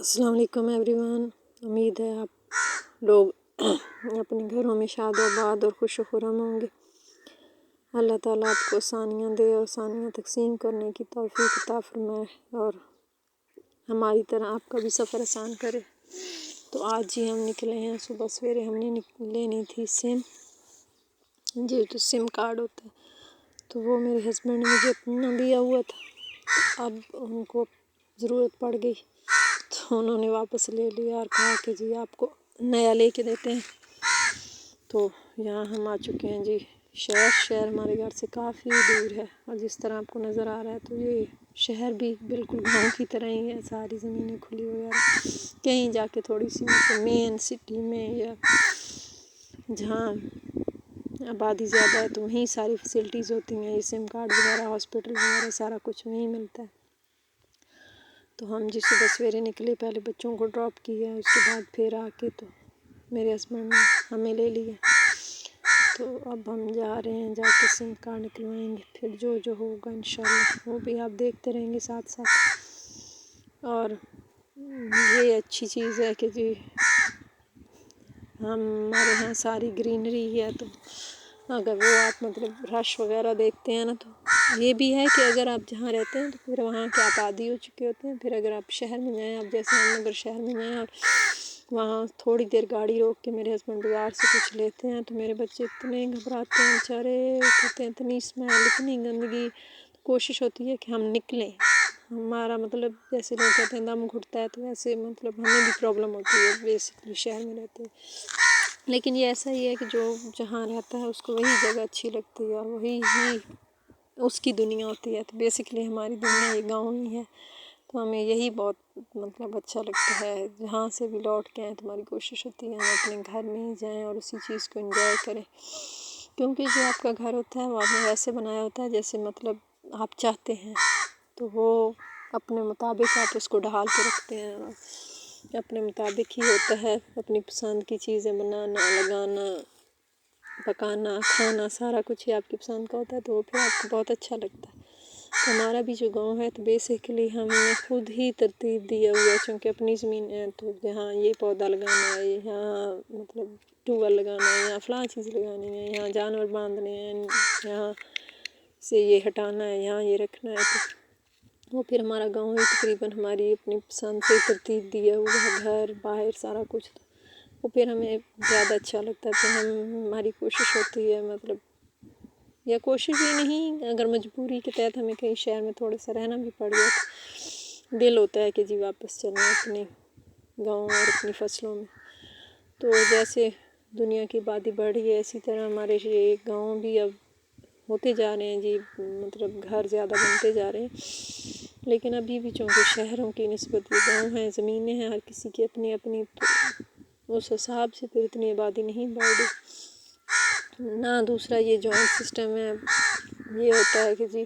السلام علیکم every one, امید ہے آپ لوگ اپنے گھروں میں شاد و آباد اور خوش و خرم ہوں گے۔ اللہ تعالیٰ آپ کو آسانیاں دے اور آسانیاں تقسیم کرنے کی توفیق عطا فرمائے اور ہماری طرح آپ کا بھی سفر آسان کرے۔ تو آج ہی ہم نکلے ہیں، صبح سویرے ہم نے لینی تھی سم، جو سم کارڈ ہوتا ہے، تو وہ میرے ہسبینڈ نے مجھے اپنا دیا ہوا تھا، اب ان کو ضرورت پڑ گئی تو انہوں نے واپس لے لیا اور کہا کہ جی آپ کو نیا لے کے دیتے ہیں۔ تو یہاں ہم آ چکے ہیں جی شہر ہمارے گھر سے کافی دور ہے، اور جس طرح آپ کو نظر آ رہا ہے تو یہ شہر بھی بالکل گاؤں کی طرح ہی ہے، ساری زمینیں کھلی وغیرہ، کہیں جا کے تھوڑی سی مین سٹی میں یا جہاں آبادی زیادہ ہے تو وہیں ساری فیسلٹیز ہوتی ہیں، یہ سم کارڈ وغیرہ، ہاسپٹل وغیرہ سارا کچھ وہیں ملتا ہے۔ تو ہم جس صبح سویرے نکلے، پہلے بچوں کو ڈراپ کیا، اس کے بعد پھر آ کے تو میرے ہسبینڈ نے ہمیں لے لیا، تو اب ہم جا رہے ہیں، جا کے سم کارڈ نکلوائیں گے، پھر جو ہوگا انشاءاللہ وہ بھی آپ دیکھتے رہیں گے ساتھ ساتھ۔ اور یہ اچھی چیز ہے کہ جی ہمارے یہاں ساری گرینری ہے، تو اگر وہ آپ مطلب رش وغیرہ دیکھتے ہیں نا، تو یہ بھی ہے کہ اگر آپ جہاں رہتے ہیں تو پھر وہاں کے آپ عادی ہو چکے ہوتے ہیں، پھر اگر آپ شہر میں جائیں، آپ جیسے ہم اگر شہر میں جائیں اور وہاں تھوڑی دیر گاڑی روک کے میرے ہسبینڈ بازار سے کچھ لیتے ہیں، تو میرے بچے اتنے گھبراتے ہیں بیچارے، کہتے ہیں اتنی اسمیل، اتنی گندگی، کوشش ہوتی ہے کہ ہم نکلیں، ہمارا مطلب جیسے لوگ کہتے ہیں دم گھٹتا ہے، تو ویسے مطلب ہمیں بھی پرابلم ہوتی ہے بیسکلی شہر میں رہتے ہیں۔ لیکن یہ ایسا ہی ہے کہ جو جہاں رہتا ہے اس کو وہی جگہ اچھی لگتی ہے اور وہی ہی اس کی دنیا ہوتی ہے، تو بیسکلی ہماری دنیا یہ گاؤں ہی ہے، تو ہمیں یہی بہت مطلب اچھا لگتا ہے۔ جہاں سے بھی لوٹ کے آئیں تو ہماری کوشش ہوتی ہے ہم اپنے گھر میں ہی جائیں اور اسی چیز کو انجوائے کریں، کیونکہ جو آپ کا گھر ہوتا ہے وہ آپ نے ویسے بنایا ہوتا ہے جیسے مطلب آپ چاہتے ہیں، تو وہ اپنے مطابق آپ اس کو ڈھال کے رکھتے ہیں، اور اپنے مطابق ہی ہوتا ہے، اپنی پسند کی چیزیں بنانا، لگانا، پکانا، کھانا، سارا کچھ ہی آپ کی پسند کا ہوتا ہے، تو وہ پھر آپ کو بہت اچھا لگتا ہے۔ تو ہمارا بھی جو گاؤں ہے تو بیسکلی ہم نے خود ہی ترتیب دیا ہوا ہے، چونکہ اپنی زمین ہے، تو یہاں یہ پودا لگانا ہے، یہاں مطلب ٹیوبل لگانا ہے، یہاں فلاں چیز لگانی ہے، یہاں جانور باندھنے ہیں، یہاں سے یہ ہٹانا ہے، یہاں یہ رکھنا ہے، تو وہ پھر ہمارا گاؤں ہی تقریباً ہماری اپنی پسند سے ترتیب دیا ہوا ہے، گھر باہر سارا کچھ، وہ پھر ہمیں زیادہ اچھا لگتا ہے، تو ہماری کوشش ہوتی ہے مطلب، یا کوشش بھی نہیں، اگر مجبوری کے تحت ہمیں کہیں شہر میں تھوڑا سا رہنا بھی پڑ گیا تو دل ہوتا ہے کہ جی واپس چلیں اپنے گاؤں اور اپنی فصلوں میں۔ تو جیسے دنیا کی آبادی بڑھ رہی ہے، اسی طرح ہمارے یہ گاؤں بھی اب ہوتے جا رہے ہیں جی، مطلب گھر زیادہ بنتے جا رہے ہیں، لیکن ابھی بھی چونکہ شہروں کی نسبت یہ گاؤں ہیں، زمینیں ہیں، ہر کسی کی اپنی اپنی، تو اس حساب سے پھر اتنی آبادی نہیں بڑھ رہی۔ نہ دوسرا یہ جوائنٹ سسٹم ہے، یہ ہوتا ہے کہ جی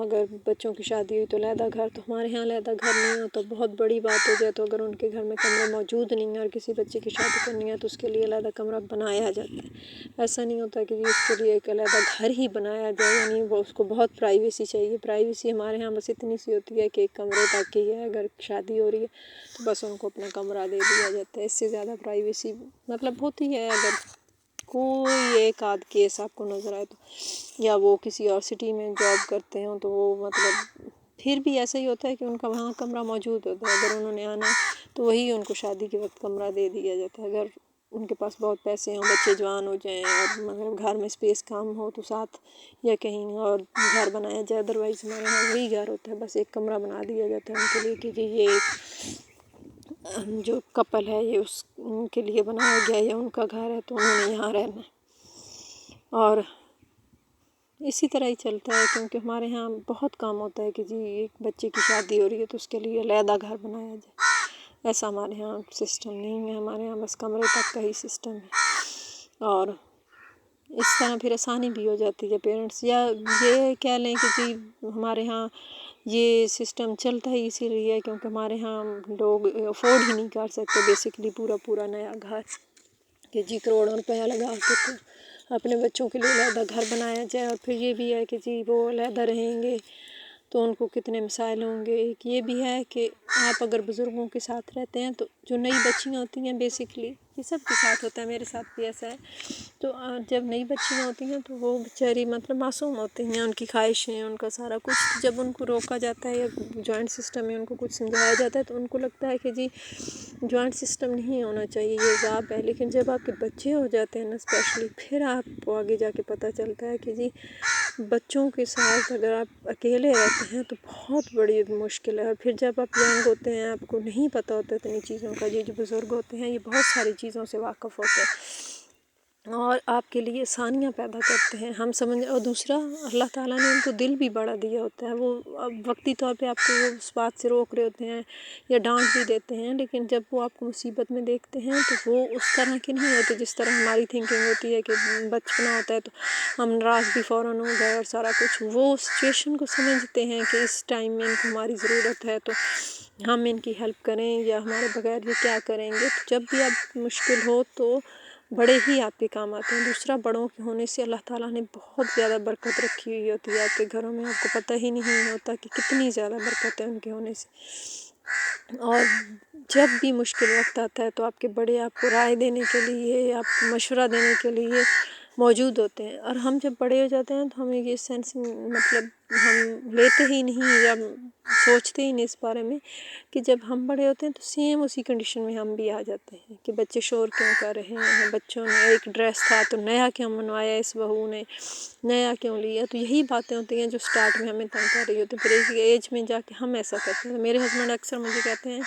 اگر بچوں کی شادی ہوئی تو علیحدہ گھر، تو ہمارے یہاں علیحدہ گھر نہیں ہو تو بہت بڑی بات ہو جائے، تو اگر ان کے گھر میں کمرہ موجود نہیں ہے اور کسی بچے کی شادی کرنی ہے تو اس کے لیے علیحدہ کمرہ بنایا جاتا ہے، ایسا نہیں ہوتا کہ جی اس کے لیے ایک علیحدہ گھر ہی بنایا جائے، یعنی وہ اس کو بہت پرائیویسی چاہیے۔ پرائیویسی ہمارے یہاں بس اتنی سی ہوتی ہے کہ ایک کمرے تک ہی ہے، اگر شادی ہو رہی ہے تو بس ان کو اپنا کمرہ دے دیا جاتا ہے، اس سے زیادہ پرائیویسی مطلب ہوتی ہے اگر کوئی ایک آدھ کیس آپ کو نظر آئے تو، یا وہ کسی اور سٹی میں جاب کرتے ہوں تو وہ مطلب پھر بھی ایسا ہی ہوتا ہے کہ ان کا وہاں کمرہ موجود ہوتا ہے، اگر انہوں نے آنا ہے تو وہی ان کو شادی کے وقت کمرہ دے دیا جاتا ہے، اگر ان کے پاس بہت پیسے ہوں، بچے جوان ہو جائیں اور مطلب گھر میں اسپیس کم ہو تو ساتھ یا کہیں اور گھر بنایا جائے، ادروائز ہمارے یہاں وہی گھر ہوتا ہے، بس ایک کمرہ بنا دیا جاتا ہے ان کے لیے کہ جی یہ جو کپل ہے یہ ان کے لیے بنایا گیا یا ان کا گھر ہے تو انہوں نے یہاں رہنا ہے، اور اسی طرح ہی چلتا ہے، کیونکہ ہمارے ہاں بہت کام ہوتا ہے کہ جی ایک بچے کی شادی ہو رہی ہے تو اس کے لیے علیحدہ گھر بنایا جائے، ایسا ہمارے ہاں سسٹم نہیں ہے، ہمارے ہاں بس کمرے تک کا ہی سسٹم ہے، اور اس طرح پھر آسانی بھی ہو جاتی ہے پیرنٹس، یا یہ کہہ لیں کہ جی ہمارے ہاں یہ سسٹم چلتا ہی اسی لیے ہے کیونکہ ہمارے ہاں لوگ افورڈ ہی نہیں کر سکتے بیسکلی پورا نیا گھر، کہ جی کروڑوں روپیہ لگا کے تو اپنے بچوں کے لیے علیحدہ گھر بنایا جائے، اور پھر یہ بھی ہے کہ جی وہ علیحدہ رہیں گے تو ان کو کتنے مسائل ہوں گے۔ ایک یہ بھی ہے کہ آپ اگر بزرگوں کے ساتھ رہتے ہیں تو جو نئی بچیاں ہوتی ہیں بیسکلی، یہ سب کے ساتھ ہوتا ہے، میرے ساتھ بھی ایسا ہے، تو جب نئی بچیاں ہوتی ہیں تو وہ بیچاری مطلب معصوم ہوتی ہیں، ان کی خواہشیں، ان کا سارا کچھ جب ان کو روکا جاتا ہے یا جوائنٹ سسٹم میں ان کو کچھ سمجھایا جاتا ہے تو ان کو لگتا ہے کہ جی جوائنٹ سسٹم نہیں ہونا چاہیے، یہ عذاب ہے۔ لیکن جب آپ کے بچے ہو جاتے ہیں نا اسپیشلی، پھر آپ کو آگے جا کے پتہ چلتا ہے کہ جی بچوں کے ساتھ اگر آپ اکیلے رہتے ہیں تو بہت بڑی مشکل ہے۔ اور پھر جب آپ ینگ ہوتے ہیں، آپ کو نہیں پتہ ہوتا اتنی چیزوں کا، یہ جو بزرگ ہوتے ہیں یہ بہت ساری چیزوں سے واقف ہوتے ہیں اور آپ کے لیے آسانیاں پیدا کرتے ہیں، ہم سمجھ۔ اور دوسرا، اللہ تعالیٰ نے ان کو دل بھی بڑا دیا ہوتا ہے، وہ وقتی طور پہ آپ کو وہ اس بات سے روک رہے ہوتے ہیں یا ڈانٹ بھی دیتے ہیں، لیکن جب وہ آپ کو مصیبت میں دیکھتے ہیں تو وہ اس طرح کے نہیں ہوتے جس طرح ہماری تھنکنگ ہوتی ہے کہ بچپنا ہوتا ہے تو ہم ناراض بھی فوراً ہو گئے اور سارا کچھ۔ وہ سچویشن کو سمجھتے ہیں کہ اس ٹائم میں ان کو ہماری ضرورت ہے تو ہم ان کی ہیلپ کریں یا ہمارے بغیر یہ کیا کریں گے۔ تو جب بھی آپ مشکل ہو تو بڑے ہی آپ کے کام آتے ہیں۔ دوسرا، بڑوں کے ہونے سے اللہ تعالیٰ نے بہت زیادہ برکت رکھی ہوئی ہوتی ہے آپ کے گھروں میں، آپ کو پتہ ہی نہیں ہوتا کہ کتنی زیادہ برکت ہے ان کے ہونے سے۔ اور جب بھی مشکل وقت آتا ہے تو آپ کے بڑے آپ کو رائے دینے کے لیے، آپ کو مشورہ دینے کے لیے موجود ہوتے ہیں۔ اور ہم جب بڑے ہو جاتے ہیں تو ہمیں یہ سینس مطلب ہم لیتے ہی نہیں یا سوچتے ہی نہیں اس بارے میں کہ جب ہم بڑے ہوتے ہیں تو سیم اسی کنڈیشن میں ہم بھی آ جاتے ہیں کہ بچے شور کیوں کر رہے ہیں، بچوں نے ایک ڈریس تھا تو نیا کیوں منوایا اس بہو نے، نیا کیوں لیا۔ تو یہی باتیں ہوتی ہیں جو سٹارٹ میں ہمیں تنگ کر رہی ہوتی ہیں، پھر ایک ایج میں جا کے ہم ایسا کرتے ہیں۔ میرے ہسبینڈ اکثر مجھے کہتے ہیں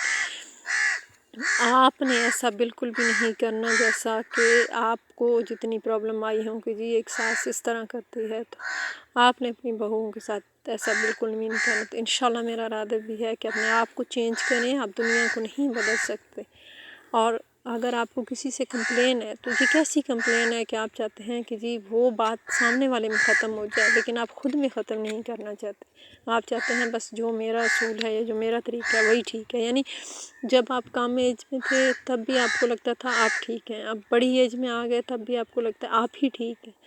آپ نے ایسا بالکل بھی نہیں کرنا جیسا کہ آپ کو جتنی پرابلم آئی ہوں کہ جی ایک ساس اس طرح کرتی ہے، تو آپ نے اپنی بہوؤں کے ساتھ ایسا بالکل بھی نہیں کرنا۔ تو انشاءاللہ میرا ارادہ بھی ہے کہ اپنے آپ کو چینج کریں، آپ دنیا کو نہیں بدل سکتے۔ اور اگر آپ کو کسی سے کمپلین ہے تو یہ کیسی کمپلین ہے کہ آپ چاہتے ہیں کہ جی وہ بات سامنے والے میں ختم ہو جائے لیکن آپ خود میں ختم نہیں کرنا چاہتے، آپ چاہتے ہیں بس جو میرا اصول ہے یا جو میرا طریقہ ہے وہی ٹھیک ہے۔ یعنی جب آپ کام ایج میں تھے تب بھی آپ کو لگتا تھا آپ ٹھیک ہیں، اب بڑی ایج میں آ گئے تب بھی آپ کو لگتا ہے آپ ہی ٹھیک ہیں۔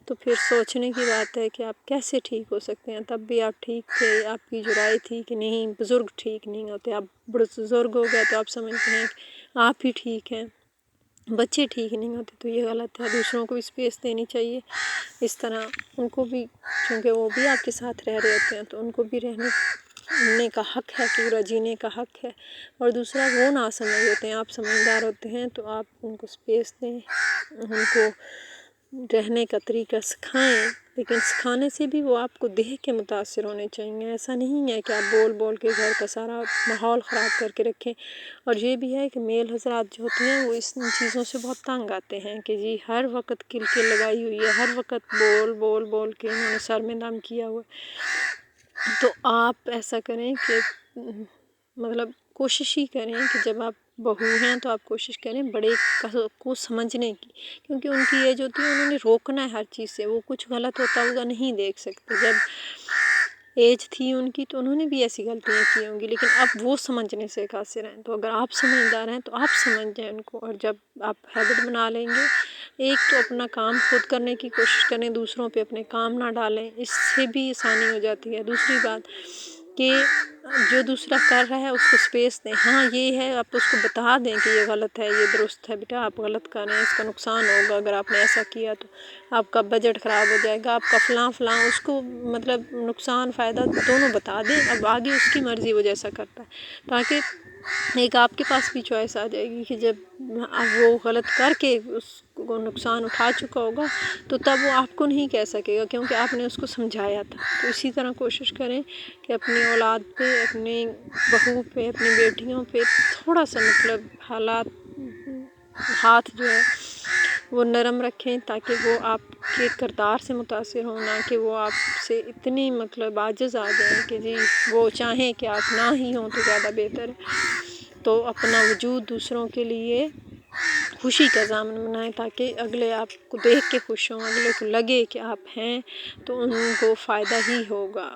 تو پھر سوچنے کی بات ہے کہ آپ کیسے ٹھیک ہو سکتے ہیں، تب بھی آپ ٹھیک تھے، آپ کی جو رائے تھی کہ نہیں بزرگ ٹھیک نہیں ہوتے، آپ بزرگ ہو گئے تو آپ سمجھتے ہیں کہ آپ ہی ٹھیک ہیں، بچے ٹھیک نہیں ہوتے، تو یہ غلط ہے۔ دوسروں کو بھی اسپیس دینی چاہیے، اس طرح ان کو بھی، چونکہ وہ بھی آپ کے ساتھ رہ رہے ہوتے ہیں تو ان کو بھی رہنے کا حق ہے، پورا جینے کا حق ہے۔ اور دوسرا، وہ نہ سمجھ ہوتے ہیں، آپ سمجھدار ہوتے ہیں تو آپ ان کو اسپیس دیں، ان کو رہنے کا طریقہ سکھائیں، لیکن سکھانے سے بھی وہ آپ کو دیکھ کے متاثر ہونے چاہیے۔ ایسا نہیں ہے کہ آپ بول بول کے گھر کا سارا ماحول خراب کر کے رکھیں۔ اور یہ بھی ہے کہ میل حضرات جو ہوتے ہیں وہ اس چیزوں سے بہت تنگ آتے ہیں کہ جی ہر وقت کل لگائی ہوئی ہے، ہر وقت بول بول بول کے انہوں نے سر میں دم کیا ہوا ہے۔ تو آپ ایسا کریں کہ مطلب کوشش ہی کریں کہ جب آپ بہو ہیں تو آپ کوشش کریں بڑے کو سمجھنے کی، کیونکہ ان کی ایج ہوتی ہے، انہوں نے روکنا ہے ہر چیز سے، وہ کچھ غلط ہوتا ہوگا نہیں دیکھ سکتے۔ جب ایج تھی ان کی تو انہوں نے بھی ایسی غلطیاں کی ہوں گی، لیکن اب وہ سمجھنے سے قاصر ہیں۔ تو اگر آپ سمجھدار ہیں تو آپ سمجھ جائیں ان کو، اور جب آپ ہیبٹ بنا لیں گے، ایک تو اپنا کام خود کرنے کی کوشش کریں، دوسروں پہ اپنے کام نہ ڈالیں، اس سے بھی آسانی ہو جاتی ہے۔ دوسری بات کہ جو دوسرا کر رہا ہے اس کو اسپیس دیں، ہاں یہ ہے آپ اس کو بتا دیں کہ یہ غلط ہے، یہ درست ہے، بیٹا آپ غلط کر رہے ہیں، اس کا نقصان ہوگا اگر آپ نے ایسا کیا تو آپ کا بجٹ خراب ہو جائے گا، آپ کا فلاں فلاں، اس کو مطلب نقصان فائدہ دونوں بتا دیں، اب آگے اس کی مرضی وہ جیسا کرتا ہے، تاکہ ایک آپ کے پاس بھی چوائس آ جائے گی کہ جب وہ غلط کر کے اس کو نقصان اٹھا چکا ہوگا تو تب وہ آپ کو نہیں کہہ سکے گا کیونکہ آپ نے اس کو سمجھایا تھا۔ تو اسی طرح کوشش کریں کہ اپنی اولاد پہ، اپنی بہو پہ، اپنی بیٹیوں پہ تھوڑا سا مطلب ہاتھ جو ہے وہ نرم رکھیں، تاکہ وہ آپ کے کردار سے متاثر ہوں، نہ کہ وہ آپ سے اتنی مطلب عاجز آ جائیں کہ جی وہ چاہیں کہ آپ نہ ہی ہوں تو زیادہ بہتر ہے۔ تو اپنا وجود دوسروں کے لیے خوشی کا ضامن بنائیں، تاکہ اگلے آپ کو دیکھ کے خوش ہوں، اگلے کو لگے کہ آپ ہیں تو ان کو فائدہ ہی ہوگا،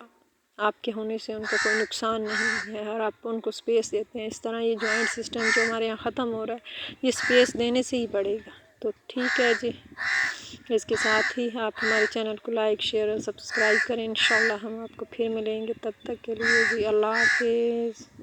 آپ کے ہونے سے ان کو کوئی نقصان نہیں ہے، اور آپ ان کو اسپیس دیتے ہیں۔ اس طرح یہ جوائنٹ سسٹم جو ہمارے یہاں ختم ہو رہا ہے، یہ اسپیس دینے سے ہی بڑھے گا۔ تو ٹھیک ہے جی، اس کے ساتھ ہی آپ ہمارے چینل کو لائک شیئر اور سبسکرائب کریں۔ انشاءاللہ ہم آپ کو پھر ملیں گے، تب تک کے لیے جی اللہ حافظ۔